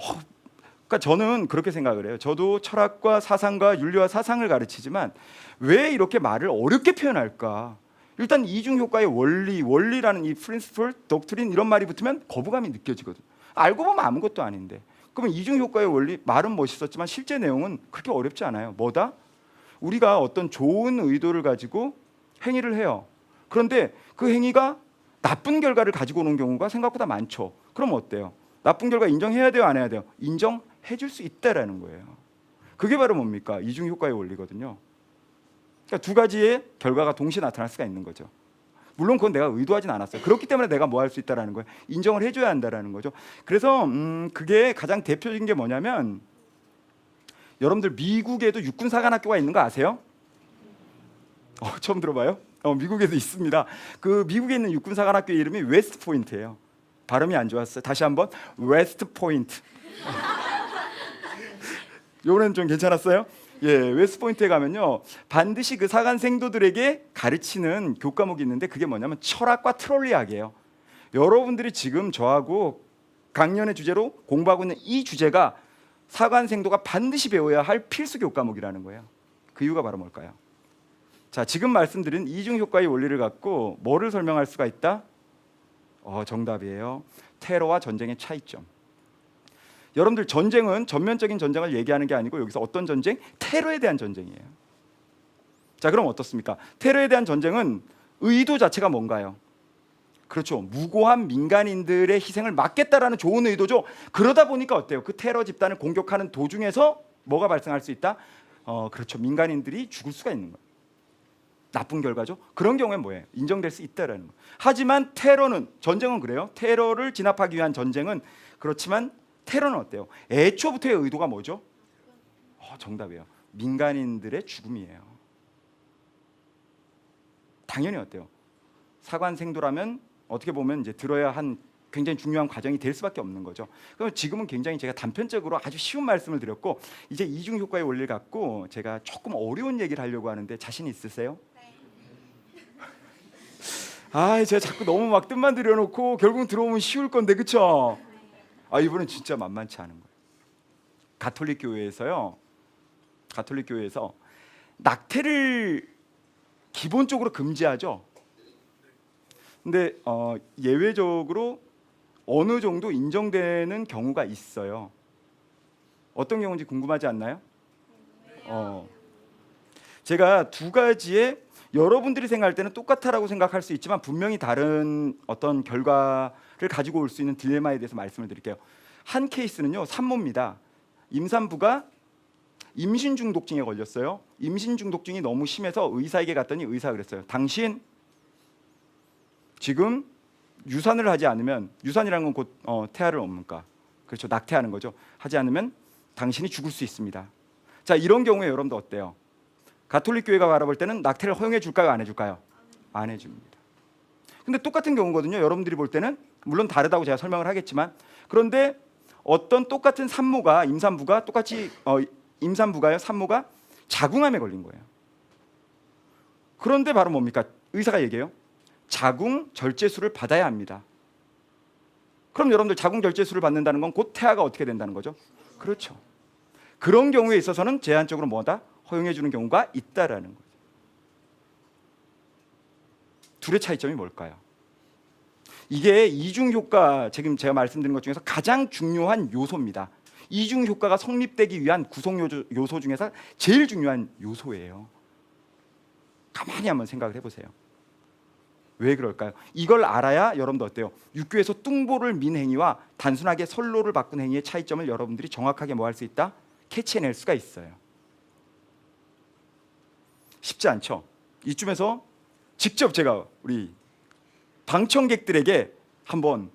그러니까 저는 그렇게 생각을 해요. 저도 철학과 사상과 윤리와 사상을 가르치지만 왜 이렇게 말을 어렵게 표현할까? 일단 이중 효과의 원리라는 이 프린시플, 독트린 이런 말이 붙으면 거부감이 느껴지거든. 알고 보면 아무것도 아닌데. 그러면 이중 효과의 원리 말은 멋있었지만 실제 내용은 그렇게 어렵지 않아요. 뭐다? 우리가 어떤 좋은 의도를 가지고 행위를 해요. 그런데 그 행위가 나쁜 결과를 가지고 오는 경우가 생각보다 많죠. 그럼 어때요? 나쁜 결과 인정해야 돼요, 안 해야 돼요? 인정해 줄 수 있다라는 거예요. 그게 바로 뭡니까? 이중 효과의 원리거든요. 그러니까 두 가지의 결과가 동시에 나타날 수가 있는 거죠. 물론 그건 내가 의도하진 않았어요. 그렇기 때문에 내가 뭐 할 수 있다라는 거예요. 인정을 해줘야 한다라는 거죠. 그래서 그게 가장 대표적인 게 뭐냐면 여러분들 미국에도 육군사관학교가 있는 거 아세요? 처음 들어봐요? 미국에도 있습니다. 그 미국에 있는 육군사관학교 이름이 웨스트 포인트예요. 발음이 안 좋았어요. 다시 한번 웨스트 포인트. 요거는 좀 괜찮았어요? 예, 웨스트 포인트에 가면요 반드시 그 사관생도들에게 가르치는 교과목이 있는데 그게 뭐냐면 철학과 트롤리학이에요. 여러분들이 지금 저하고 강연의 주제로 공부하고 있는 이 주제가 사관생도가 반드시 배워야 할 필수 교과목이라는 거예요. 그 이유가 바로 뭘까요? 자, 지금 말씀드린 이중 효과의 원리를 갖고 뭐를 설명할 수가 있다? 정답이에요. 테러와 전쟁의 차이점. 여러분들 전쟁은 전면적인 전쟁을 얘기하는 게 아니고 여기서 어떤 전쟁? 테러에 대한 전쟁이에요. 자, 그럼 어떻습니까? 테러에 대한 전쟁은 의도 자체가 뭔가요? 그렇죠. 무고한 민간인들의 희생을 막겠다라는 좋은 의도죠. 그러다 보니까 어때요? 그 테러 집단을 공격하는 도중에서 뭐가 발생할 수 있다? 그렇죠. 민간인들이 죽을 수가 있는 거예요. 나쁜 결과죠. 그런 경우에 뭐예요? 인정될 수 있다라는 거예요. 하지만 테러는 전쟁은 그래요. 테러를 진압하기 위한 전쟁은 그렇지만 테러는 어때요? 애초부터의 의도가 뭐죠? 정답이에요. 민간인들의 죽음이에요. 당연히 어때요? 사관생도라면 어떻게 보면 이제 들어야 한 굉장히 중요한 과정이 될 수밖에 없는 거죠. 그럼 지금은 굉장히 제가 단편적으로 아주 쉬운 말씀을 드렸고 이제 이중 효과의 원리를 갖고 제가 조금 어려운 얘기를 하려고 하는데 자신 있으세요? 제가 자꾸 너무 막 뜻만 들여놓고 결국 들어오면 쉬울 건데 그렇죠? 이번엔 진짜 만만치 않은 거예요. 가톨릭 교회에서 낙태를 기본적으로 금지하죠. 근데 예외적으로 어느 정도 인정되는 경우가 있어요. 어떤 경우인지 궁금하지 않나요? 제가 두 가지의 여러분들이 생각할 때는 똑같다라고 생각할 수 있지만 분명히 다른 어떤 결과를 가지고 올 수 있는 딜레마에 대해서 말씀을 드릴게요. 한 케이스는요, 산모입니다. 임산부가 임신 중독증에 걸렸어요. 임신 중독증이 너무 심해서 의사에게 갔더니 의사가 그랬어요. 당신 지금 유산을 하지 않으면, 유산이라는 건 곧 태아를 옵니까? 그렇죠, 낙태하는 거죠. 하지 않으면 당신이 죽을 수 있습니다. 자, 이런 경우에 여러분들 어때요? 가톨릭 교회가 바라볼 때는 낙태를 허용해 줄까요, 안 해줄까요? 안 해줍니다. 근데 똑같은 경우거든요. 여러분들이 볼 때는 물론 다르다고 제가 설명을 하겠지만, 그런데 어떤 똑같은 산모가 임산부가 똑같이 임산부가요, 산모가 자궁암에 걸린 거예요. 그런데 바로 뭡니까? 의사가 얘기해요. 자궁 절제술을 받아야 합니다. 그럼 여러분들 자궁 절제술을 받는다는 건 곧 태아가 어떻게 된다는 거죠? 그렇죠. 그런 경우에 있어서는 제한적으로 뭐다? 허용해 주는 경우가 있다라는 거죠. 둘의 차이점이 뭘까요? 이게 이중 효과, 지금 제가 말씀드린 것 중에서 가장 중요한 요소입니다. 이중 효과가 성립되기 위한 구성 요소 중에서 제일 중요한 요소예요. 가만히 한번 생각을 해보세요. 왜 그럴까요? 이걸 알아야 여러분도 어때요? 육교에서 뚱보를 민 행위와 단순하게 선로를 바꾼 행위의 차이점을 여러분들이 정확하게 뭐 할 수 있다? 캐치해낼 수가 있어요. 쉽지 않죠? 이쯤에서 직접 제가 우리 방청객들에게 한번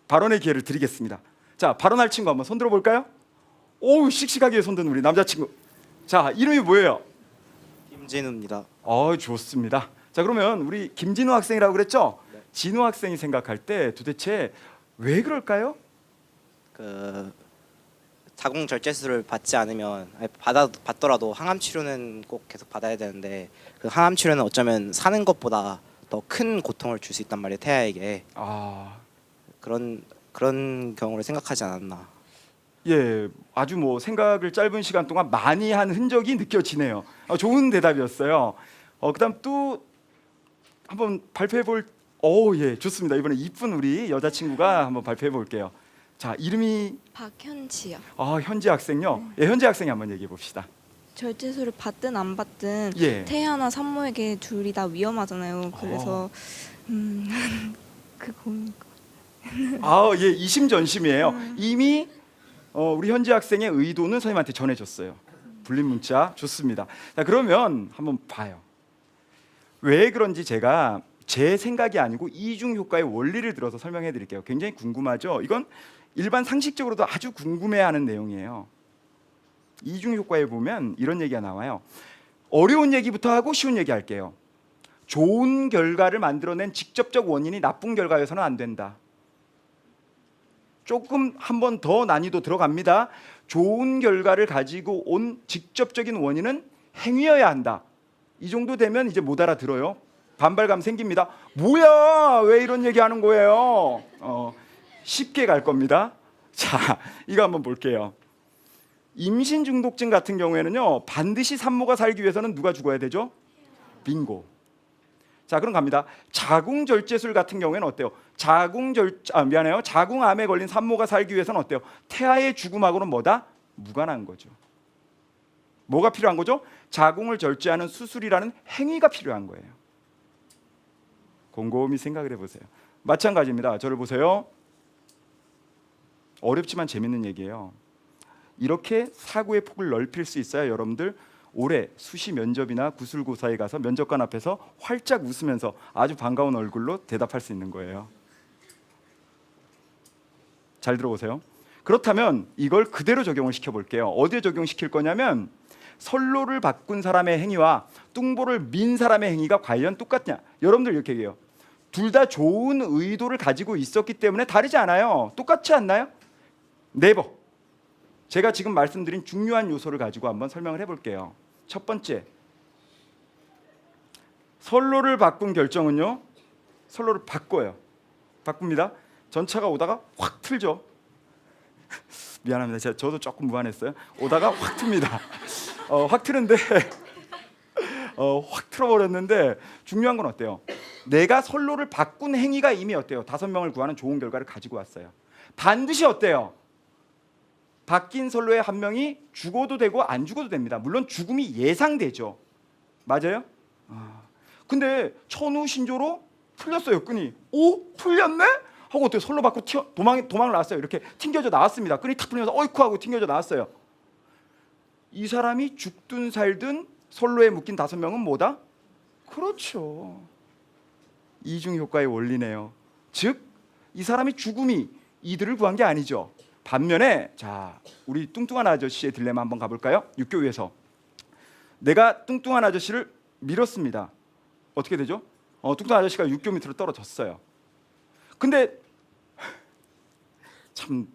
발언의 기회를 드리겠습니다. 자, 발언할 친구 한번 손 들어볼까요? 오우, 씩씩하게 손든 우리 남자친구. 자, 이름이 뭐예요? 김진우입니다. 좋습니다. 자, 그러면 우리 김진우 학생이라고 그랬죠? 네. 진우 학생이 생각할 때 도대체 왜 그럴까요? 그 자궁 절제술을 받지 않으면 받더라도 항암 치료는 꼭 계속 받아야 되는데 그 항암 치료는 어쩌면 사는 것보다 더 큰 고통을 줄 수 있단 말이에요, 태아에게. 그런 경우를 생각하지 않았나. 예, 아주 뭐 생각을 짧은 시간 동안 많이 한 흔적이 느껴지네요. 좋은 대답이었어요. 그다음 또 한번 발표해 볼. 예, 좋습니다. 이번에 이쁜 우리 여자친구가 한번 발표해 볼게요. 자, 이름이 박현지요. 현지 학생요. 예, 현지 학생이 한번 얘기해 봅시다. 절제술을 받든 안 받든 예. 태아나 산모에게 둘이 다 위험하잖아요. 그래서 그 고민. 예, 이심전심이에요. 이미 우리 현지 학생의 의도는 선생님한테 전해줬어요. 불린 문자 좋습니다. 자, 그러면 한번 봐요. 왜 그런지 제가 제 생각이 아니고 이중 효과의 원리를 들어서 설명해 드릴게요. 굉장히 궁금하죠? 이건 일반 상식적으로도 아주 궁금해하는 내용이에요. 이중 효과에 보면 이런 얘기가 나와요. 어려운 얘기부터 하고 쉬운 얘기 할게요. 좋은 결과를 만들어낸 직접적 원인이 나쁜 결과여서는 안 된다. 조금 한 번 더 난이도 들어갑니다. 좋은 결과를 가지고 온 직접적인 원인은 행위여야 한다. 이 정도 되면 이제 못 알아들어요. 반발감 생깁니다. 뭐야, 왜 이런 얘기하는 거예요? 쉽게 갈 겁니다. 자, 이거 한번 볼게요. 임신 중독증 같은 경우에는요, 반드시 산모가 살기 위해서는 누가 죽어야 되죠? 빙고. 자, 그럼 갑니다. 자궁 절제술 같은 경우에는 어때요? 자궁암에 걸린 산모가 살기 위해서는 어때요? 태아의 죽음하고는 뭐다? 무관한 거죠. 뭐가 필요한 거죠? 자궁을 절제하는 수술이라는 행위가 필요한 거예요. 곰곰이 생각을 해보세요. 마찬가지입니다. 저를 보세요. 어렵지만 재밌는 얘기예요. 이렇게 사고의 폭을 넓힐 수 있어야 여러분들 올해 수시 면접이나 구술고사에 가서 면접관 앞에서 활짝 웃으면서 아주 반가운 얼굴로 대답할 수 있는 거예요. 잘 들어보세요. 그렇다면 이걸 그대로 적용을 시켜볼게요. 어디에 적용시킬 거냐면 선로를 바꾼 사람의 행위와 뚱보를 민 사람의 행위가 과연 똑같냐? 여러분들 이렇게 얘기해요. 둘 다 좋은 의도를 가지고 있었기 때문에 다르지 않아요. 똑같지 않나요? 네버. 제가 지금 말씀드린 중요한 요소를 가지고 한번 설명을 해볼게요. 첫 번째, 선로를 바꾼 결정은요, 선로를 바꿔요. 바꿉니다. 전차가 오다가 확 틀죠. 미안합니다. 저도 조금 무안했어요. 오다가 확 틉니다. 확 트는데 확 틀어버렸는데 중요한 건 어때요? 내가 선로를 바꾼 행위가 이미 어때요? 5명을 구하는 좋은 결과를 가지고 왔어요. 반드시 어때요? 바뀐 선로의 한 명이 죽어도 되고 안 죽어도 됩니다. 물론 죽음이 예상되죠. 맞아요? 근데 천우신조로 풀렸어요. 끈이. 오? 풀렸네? 하고 어때요? 선로 밖으로 도망을 나왔어요. 이렇게 튕겨져 나왔습니다. 끈이 탁 풀리면서 어이쿠 하고 튕겨져 나왔어요. 이 사람이 죽든 살든 선로에 묶인 5명은 뭐다? 그렇죠. 이중 효과의 원리네요. 즉, 이 사람이 죽음이 이들을 구한 게 아니죠. 반면에 자, 우리 뚱뚱한 아저씨의 딜레마 한번 가볼까요? 육교에서 내가 뚱뚱한 아저씨를 밀었습니다. 어떻게 되죠? 뚱뚱한 아저씨가 육교 밑으로 떨어졌어요. 근데 참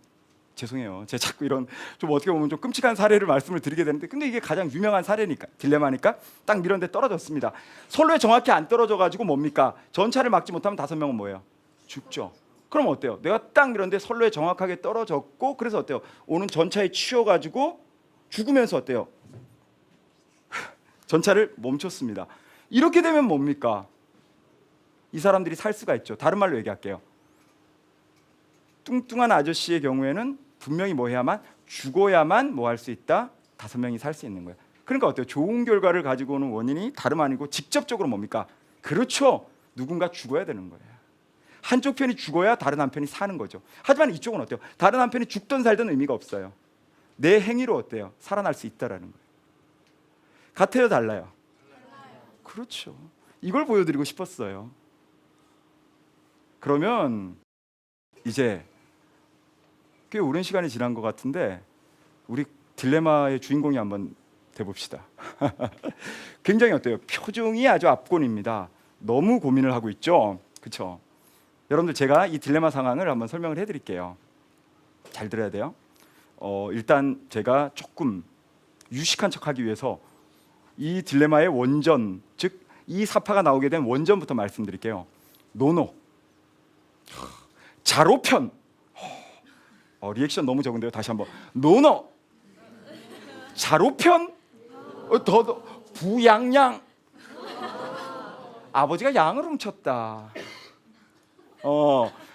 죄송해요. 제가 자꾸 이런 좀 어떻게 보면 좀 끔찍한 사례를 말씀을 드리게 되는데, 근데 이게 가장 유명한 사례니까, 딜레마니까 딱 밀었는데 떨어졌습니다. 선로에 정확히 안 떨어져 가지고 뭡니까? 전차를 막지 못하면 5명은 뭐예요? 죽죠. 그럼 어때요? 내가 딱 밀었는데 선로에 정확하게 떨어졌고, 그래서 어때요? 오는 전차에 치여 가지고 죽으면서 어때요? 전차를 멈췄습니다. 이렇게 되면 뭡니까? 이 사람들이 살 수가 있죠. 다른 말로 얘기할게요. 뚱뚱한 아저씨의 경우에는 분명히 뭐 해야만, 죽어야만 뭐 할 수 있다. 5명이 살 수 있는 거예요. 그러니까 어때요? 좋은 결과를 가지고 오는 원인이 다름 아니고 직접적으로 뭡니까? 그렇죠. 누군가 죽어야 되는 거예요. 한쪽 편이 죽어야 다른 한 편이 사는 거죠. 하지만 이쪽은 어때요? 다른 한 편이 죽든 살든 의미가 없어요. 내 행위로 어때요? 살아날 수 있다라는 거예요. 같아요, 달라요? 그렇죠. 이걸 보여드리고 싶었어요. 그러면 이제 꽤 오랜 시간이 지난 것 같은데 우리 딜레마의 주인공이 한번 돼봅시다. 굉장히 어때요? 표정이 아주 압권입니다. 너무 고민을 하고 있죠. 그렇죠? 여러분들, 제가 이 딜레마 상황을 한번 설명을 해드릴게요. 잘 들어야 돼요. 일단 제가 조금 유식한 척하기 위해서 이 딜레마의 원전, 즉 이 사파가 나오게 된 원전부터 말씀드릴게요. 노노, 자로편. 리액션 너무 적은데요. 다시 한번. 노노, 자로편, 더 부양양. 아버지가 양을 훔쳤다.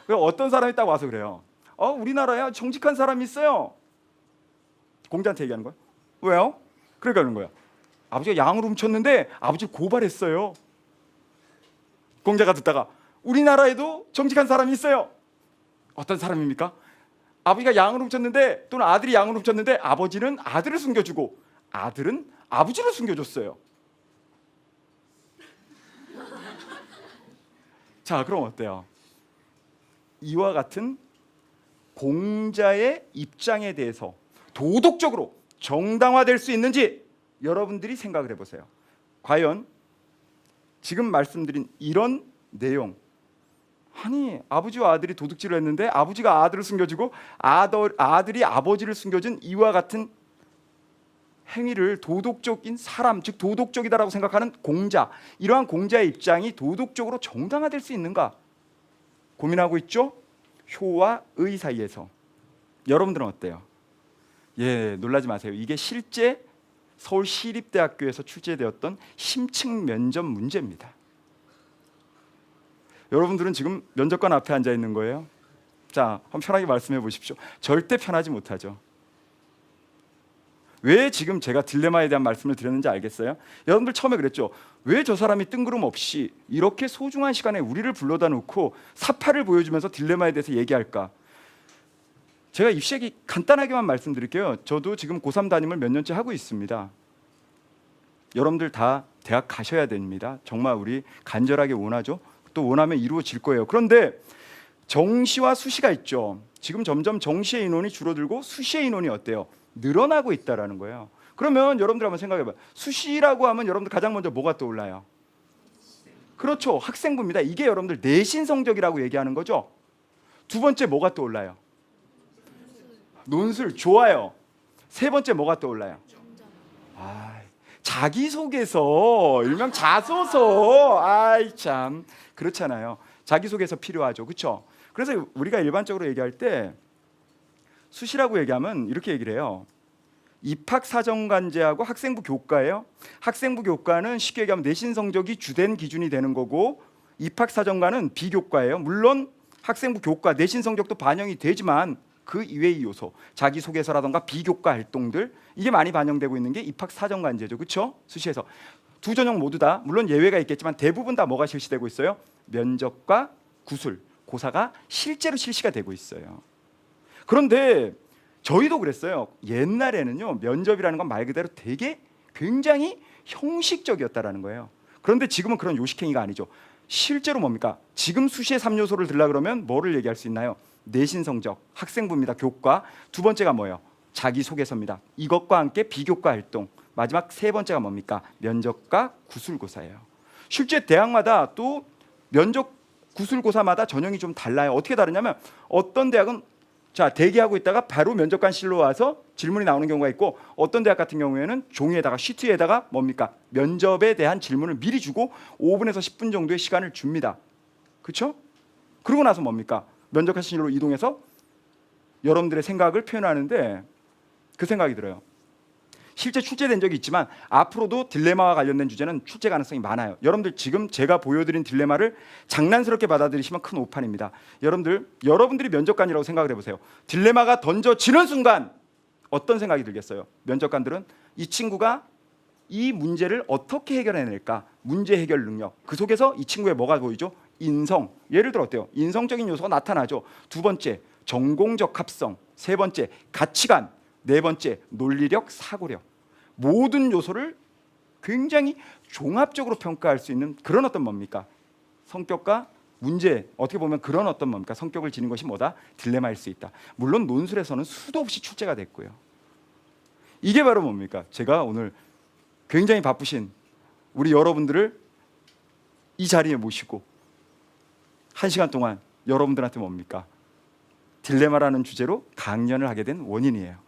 어떤 사람이 딱 와서 그래요. 우리나라에 정직한 사람이 있어요. 공자한테 얘기하는 거야. 왜요? 그러니까 그러는 거야. 아버지가 양을 훔쳤는데 아버지를 고발했어요. 공자가 듣다가 우리나라에도 정직한 사람이 있어요. 어떤 사람입니까? 아버지가 양을 훔쳤는데, 또는 아들이 양을 훔쳤는데 아버지는 아들을 숨겨주고 아들은 아버지를 숨겨줬어요. 자, 그럼 어때요? 이와 같은 공자의 입장에 대해서 도덕적으로 정당화될 수 있는지 여러분들이 생각을 해보세요. 과연 지금 말씀드린 이런 내용, 아니 아버지와 아들이 도둑질을 했는데 아버지가 아들을 숨겨주고 아들이 아버지를 숨겨준 이와 같은 행위를 도덕적인 사람, 즉 도덕적이다라고 생각하는 공자, 이러한 공자의 입장이 도덕적으로 정당화될 수 있는가 고민하고 있죠? 효와 의 사이에서. 여러분들은 어때요? 놀라지 마세요. 이게 실제 서울시립대학교에서 출제되었던 심층 면접 문제입니다. 여러분들은 지금 면접관 앞에 앉아 있는 거예요. 자, 한번 편하게 말씀해 보십시오. 절대 편하지 못하죠. 왜 지금 제가 딜레마에 대한 말씀을 드렸는지 알겠어요? 여러분들 처음에 그랬죠. 왜 저 사람이 뜬구름 없이 이렇게 소중한 시간에 우리를 불러다 놓고 사파를 보여주면서 딜레마에 대해서 얘기할까? 제가 입시얘기 간단하게만 말씀드릴게요. 저도 지금 고3 담임을 몇 년째 하고 있습니다. 여러분들 다 대학 가셔야 됩니다. 정말 우리 간절하게 원하죠. 또 원하면 이루어질 거예요. 그런데 정시와 수시가 있죠. 지금 점점 정시의 인원이 줄어들고 수시의 인원이 어때요? 늘어나고 있다라는 거예요. 그러면 여러분들 한번 생각해봐요. 수시라고 하면 여러분들 가장 먼저 뭐가 떠올라요? 그렇죠. 학생부입니다. 이게 여러분들 내신 성적이라고 얘기하는 거죠. 두 번째 뭐가 떠올라요? 논술. 좋아요. 세 번째 뭐가 떠올라요? 자기소개서, 일명 자소서. 참 그렇잖아요. 자기소개서 필요하죠. 그렇죠? 그래서 우리가 일반적으로 얘기할 때 수시라고 얘기하면 이렇게 얘기를 해요. 입학사정관제하고 학생부 교과예요. 학생부 교과는 쉽게 얘기하면 내신 성적이 주된 기준이 되는 거고, 입학사정관은 비교과예요. 물론 학생부 교과 내신 성적도 반영이 되지만 그 이외의 요소, 자기소개서라던가 비교과 활동들, 이게 많이 반영되고 있는 게 입학사정관제죠. 그렇죠? 수시에서 두 전형 모두 다, 물론 예외가 있겠지만 대부분 다 뭐가 실시되고 있어요? 면접과 구술, 고사가 실제로 실시가 되고 있어요. 그런데 저희도 그랬어요. 옛날에는요, 면접이라는 건 말 그대로 되게 굉장히 형식적이었다라는 거예요. 그런데 지금은 그런 요식행위가 아니죠. 실제로 뭡니까? 지금 수시의 3요소를 들라 그러면 뭐를 얘기할 수 있나요? 내신 성적, 학생부입니다. 교과. 두 번째가 뭐예요? 자기소개서입니다. 이것과 함께 비교과 활동. 마지막 세 번째가 뭡니까? 면접과 구술고사예요. 실제 대학마다 또 면접 구술고사마다 전형이 좀 달라요. 어떻게 다르냐면 어떤 대학은 자 대기하고 있다가 바로 면접관실로 와서 질문이 나오는 경우가 있고 어떤 대학 같은 경우에는 종이에다가 시트에다가 뭡니까 면접에 대한 질문을 미리 주고 5분에서 10분 정도의 시간을 줍니다. 그렇죠? 그러고 나서 뭡니까 면접관실로 이동해서 여러분들의 생각을 표현하는데 그 생각이 들어요. 실제 출제된 적이 있지만 앞으로도 딜레마와 관련된 주제는 출제 가능성이 많아요. 여러분들 지금 제가 보여드린 딜레마를 장난스럽게 받아들이시면 큰 오판입니다. 여러분들이 면접관이라고 생각을 해보세요. 딜레마가 던져지는 순간 어떤 생각이 들겠어요? 면접관들은 이 친구가 이 문제를 어떻게 해결해낼까? 문제 해결 능력. 그 속에서 이 친구의 뭐가 보이죠? 인성. 예를 들어 어때요? 인성적인 요소가 나타나죠. 두 번째, 전공적 합성. 세 번째, 가치관. 네 번째, 논리력, 사고력. 모든 요소를 굉장히 종합적으로 평가할 수 있는 그런 어떤 뭡니까? 성격과 문제, 어떻게 보면 그런 어떤 뭡니까? 성격을 지닌 것이 뭐다? 딜레마일 수 있다. 물론 논술에서는 수도 없이 출제가 됐고요. 이게 바로 뭡니까? 제가 오늘 굉장히 바쁘신 우리 여러분들을 이 자리에 모시고 1시간 동안 여러분들한테 뭡니까? 딜레마라는 주제로 강연을 하게 된 원인이에요.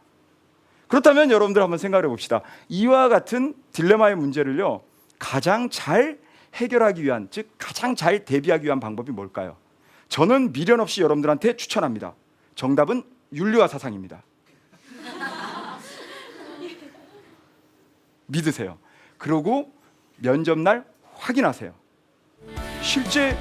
그렇다면 여러분들 한번 생각해 봅시다. 이와 같은 딜레마의 문제를요 가장 잘 해결하기 위한, 즉 가장 잘 대비하기 위한 방법이 뭘까요? 저는 미련 없이 여러분들한테 추천합니다. 정답은 윤리와 사상입니다. 믿으세요. 그리고 면접날 확인하세요. 실제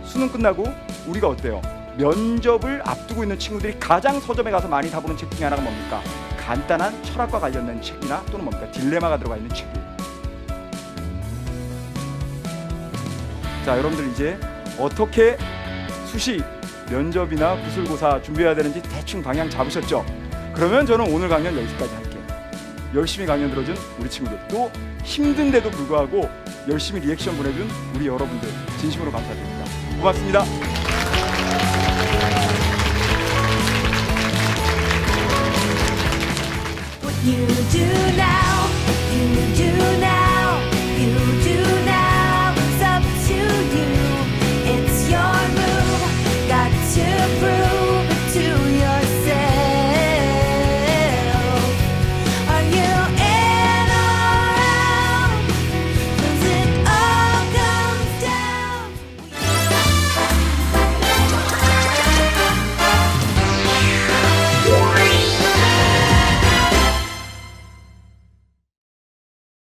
수능 끝나고 우리가 어때요? 면접을 앞두고 있는 친구들이 가장 서점에 가서 많이 다보는 책 중에 하나가 뭡니까? 간단한 철학과 관련된 책이나 또는 뭡니까? 딜레마가 들어가 있는 책이에요. 자, 여러분들 이제 어떻게 수시, 면접이나 구술고사 준비해야 되는지 대충 방향 잡으셨죠? 그러면 저는 오늘 강연 여기까지 할게요. 열심히 강연 들어준 우리 친구들, 또 힘든데도 불구하고 열심히 리액션 보내준 우리 여러분들 진심으로 감사드립니다. 고맙습니다. You do now, you do